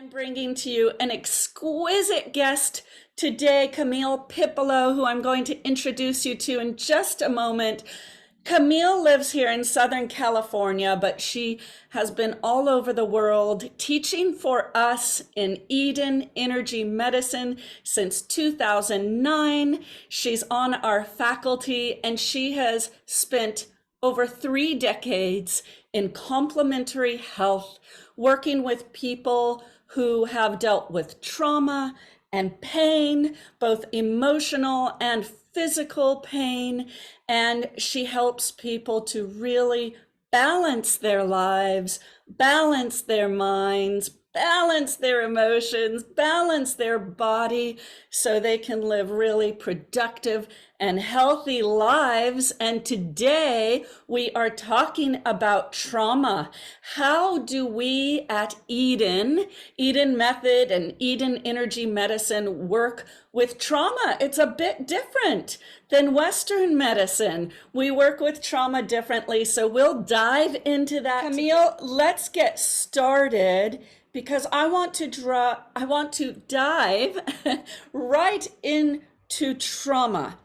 I'm bringing to you an exquisite guest today, Camille Pipolo, who I'm going to introduce you to in just a moment. Camille lives here in Southern California, but she has been all over the world teaching for us in Eden Energy Medicine since 2009. She's on our faculty, and she has spent over 3 decades in complementary health, working with people who have dealt with trauma and pain, both emotional and physical pain. And she helps people to really balance their lives, balance their minds, balance their emotions, balance their body so they can live really productive and healthy lives. And today we are talking about trauma. How do we at Eden Method and Eden Energy Medicine work with trauma? It's a bit different than Western medicine. We work with trauma differently, so we'll dive into that. Camille, let's get started because I want to dive right into trauma.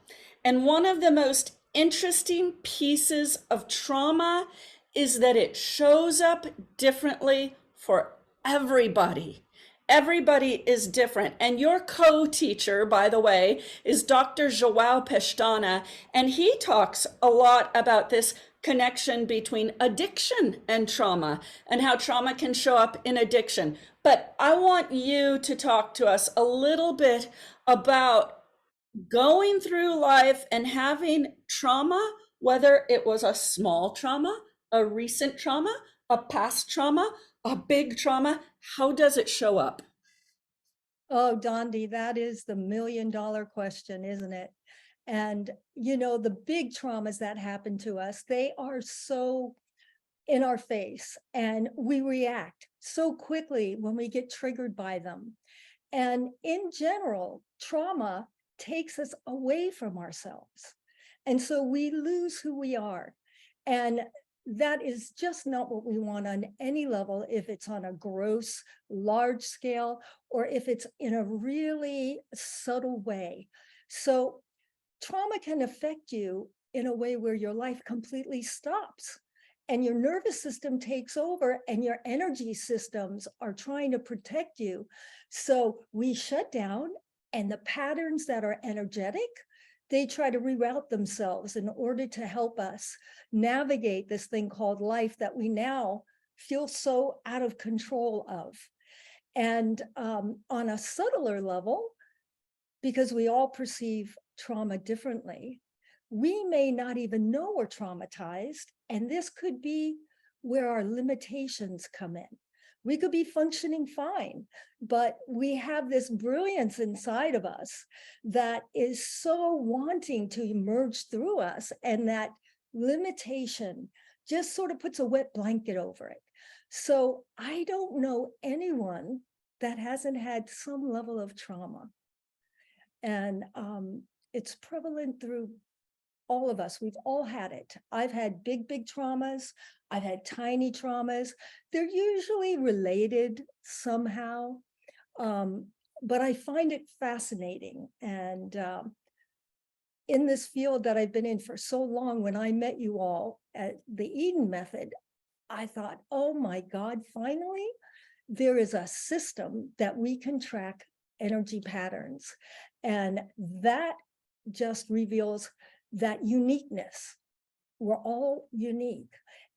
And one of the most interesting pieces of trauma is that it shows up differently for everybody. Everybody is different. And your co-teacher, by the way, is Dr. João Pestana, and he talks a lot about this connection between addiction and trauma and how trauma can show up in addiction. But I want you to talk to us a little bit about going through life and having trauma, whether it was a small trauma, a recent trauma, a past trauma, a big trauma. How does it show up? Oh, Dondi, that is the million-dollar question, isn't it? And, you know, the big traumas that happen to us, they are so in our face and we react so quickly when we get triggered by them. And in general, trauma takes us away from ourselves. And so we lose who we are. And that is just not what we want on any level, if it's on a gross, large scale, or if it's in a really subtle way. So trauma can affect you in a way where your life completely stops and your nervous system takes over and your energy systems are trying to protect you. So we shut down, and the patterns that are energetic, they try to reroute themselves in order to help us navigate this thing called life that we now feel so out of control of. And on a subtler level, because we all perceive trauma differently, we may not even know we're traumatized. And this could be where our limitations come in. We could be functioning fine, but we have this brilliance inside of us that is so wanting to emerge through us, and that limitation just sort of puts a wet blanket over it. So I don't know anyone that hasn't had some level of trauma. And it's prevalent through all of us. We've all had it. I've had big traumas. I've had tiny traumas. They're usually related somehow, but I find it fascinating. And in this field that I've been in for so long, when I met you all at the Eden Method, I thought, oh my God, finally, there is a system that we can track energy patterns. And that just reveals that uniqueness. We're all unique.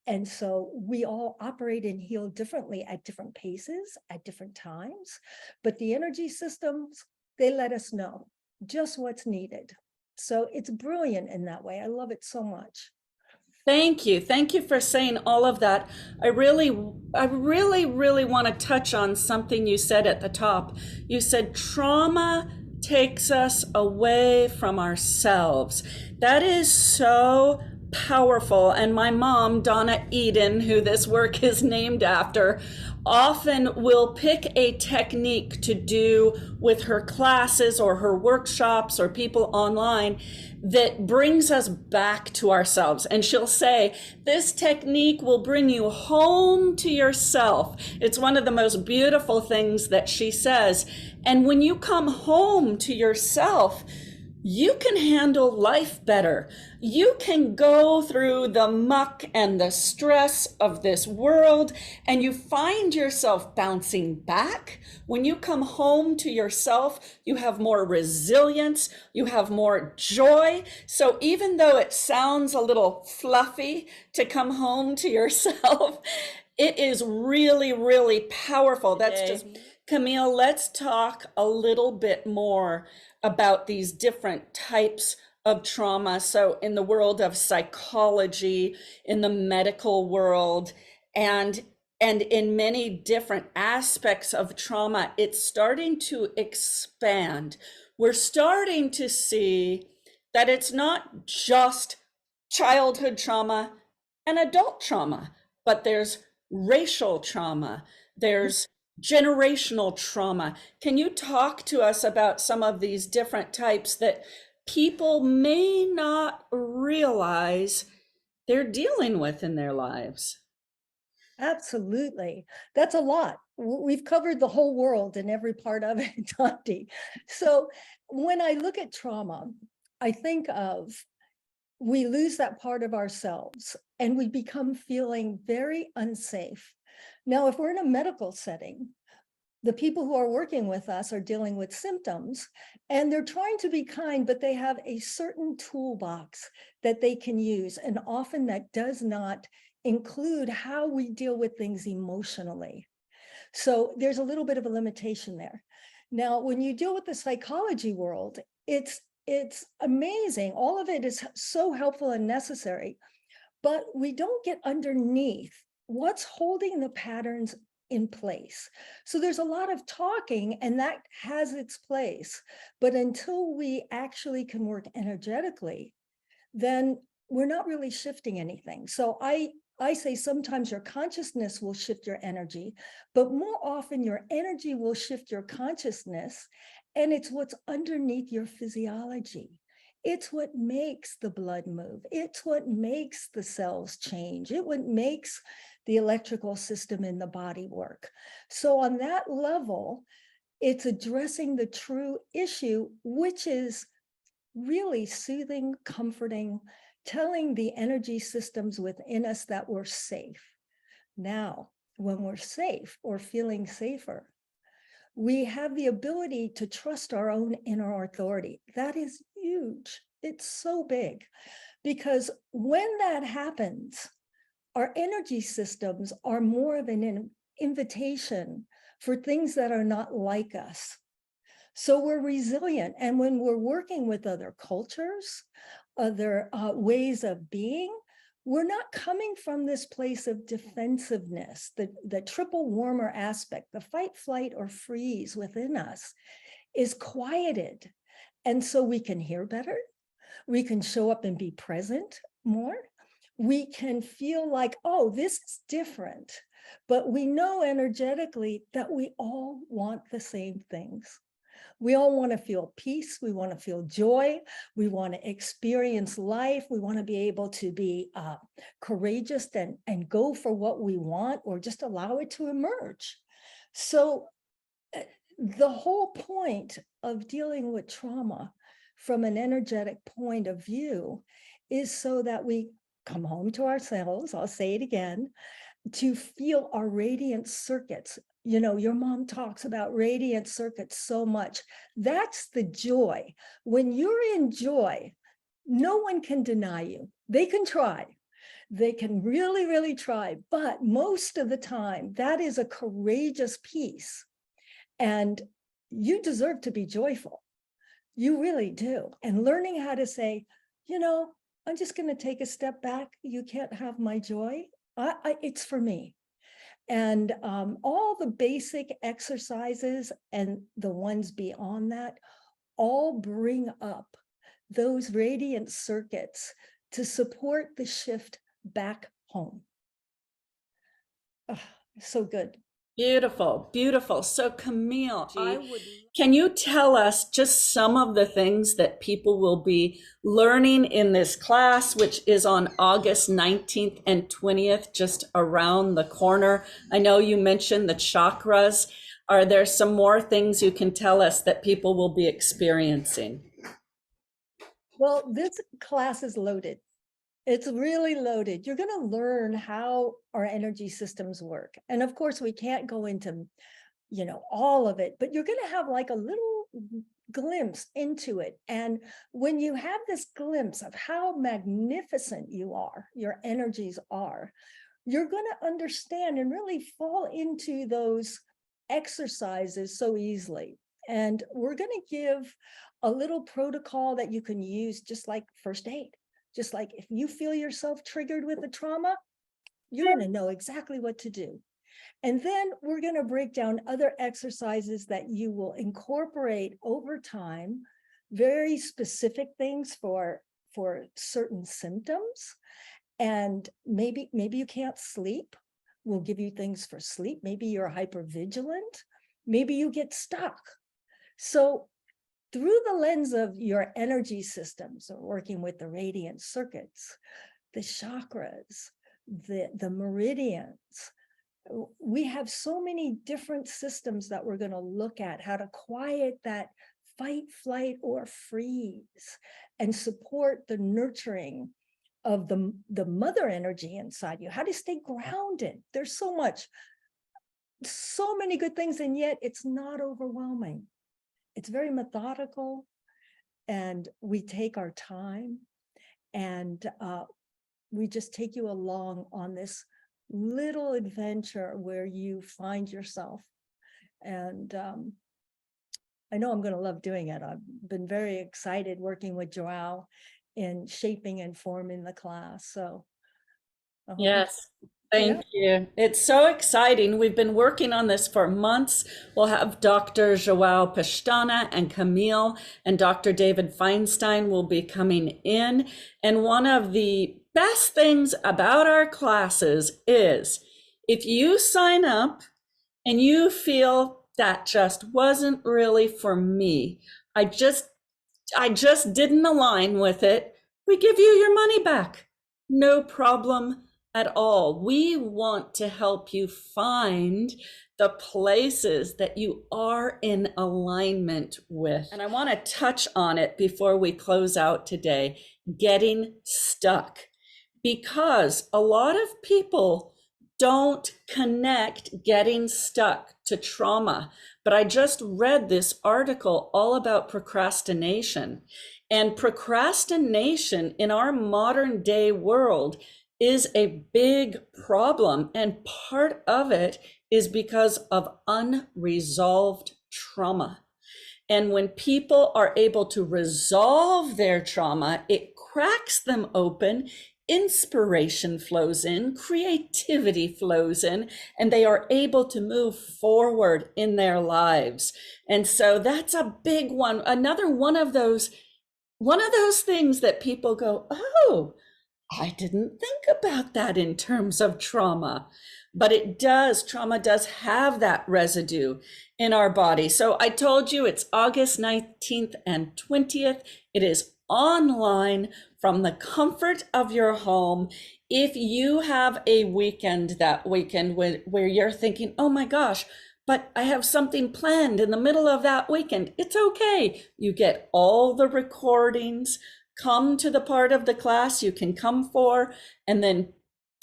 And so we all operate and heal differently at different paces, at different times. But the energy systems, they let us know just what's needed. So it's brilliant in that way. I love it so much. Thank you. Thank you for saying all of that. I really want to touch on something you said at the top. You said trauma takes us away from ourselves. That is so powerful. And my mom, Donna Eden, who this work is named after, often will pick a technique to do with her classes or her workshops or people online that brings us back to ourselves. And she'll say, this technique will bring you home to yourself. It's one of the most beautiful things that she says. And when you come home to yourself, you can handle life better. You can go through the muck and the stress of this world, and you find yourself bouncing back. When you come home to yourself, you have more resilience, you have more joy. So even though it sounds a little fluffy to come home to yourself, it is really, really powerful. That's just, Camille, let's talk a little bit more about these different types of trauma. So in the world of psychology, in the medical world, and in many different aspects of trauma, it's starting to expand. We're starting to see that it's not just childhood trauma and adult trauma, but there's racial trauma, there's generational trauma. Can you talk to us about some of these different types that people may not realize they're dealing with in their lives? Absolutely. That's a lot. We've covered the whole world in every part of it, Dante. So when I look at trauma, I think of we lose that part of ourselves and we become feeling very unsafe. Now, if we're in a medical setting, the people who are working with us are dealing with symptoms and they're trying to be kind, but they have a certain toolbox that they can use. And often that does not include how we deal with things emotionally. So there's a little bit of a limitation there. Now, when you deal with the psychology world, it's amazing. All of it is so helpful and necessary, but we don't get underneath what's holding the patterns in place. So there's a lot of talking and that has its place, but until we actually can work energetically, then we're not really shifting anything. So I say sometimes your consciousness will shift your energy, but more often your energy will shift your consciousness, and it's what's underneath your physiology. It's what makes the blood move. It's what makes the cells change. It what makes the electrical system in the body work. So on that level, it's addressing the true issue, which is really soothing, comforting, telling the energy systems within us that we're safe. Now, when we're safe or feeling safer, we have the ability to trust our own inner authority. That is huge. It's so big because when that happens, our energy systems are more of an invitation for things that are not like us. So we're resilient. And when we're working with other cultures, other ways of being, we're not coming from this place of defensiveness, the triple warmer aspect, the fight, flight, or freeze within us is quieted. And so we can hear better. We can show up and be present more. We can feel like, oh, this is different. But we know energetically that we all want the same things. We all want to feel peace. We want to feel joy. We want to experience life. We want to be able to be courageous and go for what we want or just allow it to emerge. So the whole point of dealing with trauma from an energetic point of view is so that we come home to ourselves, I'll say it again, to feel our radiant circuits. You know, your mom talks about radiant circuits so much. That's the joy. When you're in joy, no one can deny you. They can try. They can really, really try. But most of the time, that is a courageous piece. And you deserve to be joyful. You really do. And learning how to say, you know, I'm just going to take a step back. You can't have my joy. It's for me. And all the basic exercises and the ones beyond that all bring up those radiant circuits to support the shift back home. Oh, so good. Beautiful, beautiful. So Camille, I would. can you tell us just some of the things that people will be learning in this class, which is on August 19th and 20th, just around the corner? I know you mentioned the chakras. Are there some more things you can tell us that people will be experiencing? Well, this class is loaded. It's really loaded. You're going to learn how our energy systems work. And of course, we can't go into, all of it, but you're going to have like a little glimpse into it. And when you have this glimpse of how magnificent your energies are, you're going to understand and really fall into those exercises so easily. And we're going to give a little protocol that you can use just like first aid. Just like if you feel yourself triggered with a trauma, you're going to know exactly what to do. And then we're going to break down other exercises that you will incorporate over time, very specific things for certain symptoms. And maybe you can't sleep. We'll give you things for sleep. Maybe you're hypervigilant. Maybe you get stuck. So through the lens of your energy systems, or working with the radiant circuits, the chakras, the meridians, we have so many different systems that we're going to look at, how to quiet that fight, flight, or freeze, and support the nurturing of the mother energy inside you, how to stay grounded. There's so many good things, and yet it's not overwhelming. It's very methodical, and we take our time, and we just take you along on this little adventure where you find yourself. And I know I'm going to love doing it. I've been very excited working with Joao in shaping and forming the class. So Yes. yeah. Thank you. It's so exciting. We've been working on this for months. We'll have Dr. Joao Pestana and Camille, and Dr. David Feinstein will be coming in. And one of the best things about our classes is if you sign up and you feel that just wasn't really for me, I just didn't align with it, we give you your money back. No problem at all. We want to help you find the places that you are in alignment with. And I want to touch on it before we close out today, getting stuck. Because a lot of people don't connect getting stuck to trauma. But I just read this article all about procrastination. And procrastination in our modern day world is a big problem. And part of it is because of unresolved trauma. And when people are able to resolve their trauma, it cracks them open. Inspiration flows in, creativity flows in, and they are able to move forward in their lives. And so that's a big one. Another one of those things that people go, oh, I didn't think about that in terms of trauma. But trauma does have that residue in our body. So I told you it's August 19th and 20th. It is online from the comfort of your home. If you have a weekend that weekend where you're thinking, oh my gosh, but I have something planned in the middle of that weekend, it's okay. You get all the recordings, come to the part of the class you can come for, and then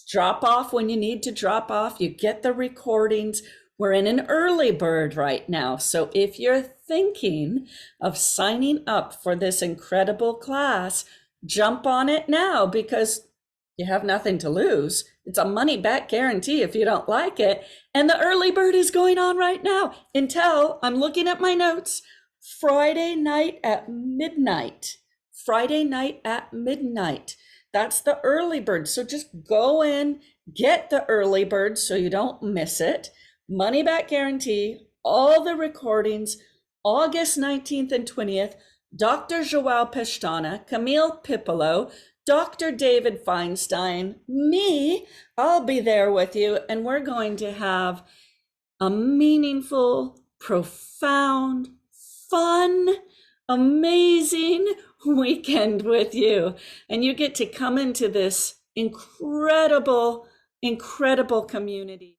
drop off when you need to drop off. You get the recordings. We're in an early bird right now. So if you're thinking of signing up for this incredible class, jump on it now because you have nothing to lose. It's a money back guarantee if you don't like it. And the early bird is going on right now until, I'm looking at my notes, Friday night at midnight. Friday night at midnight. That's the early bird. So just go in, get the early bird so you don't miss it. Money back guarantee, all the recordings, August 19th and 20th, Dr. Joao Pestana, Camille Pipolo, Dr. David Feinstein, me, I'll be there with you, and we're going to have a meaningful, profound, fun, amazing weekend with you. And you get to come into this incredible, incredible community.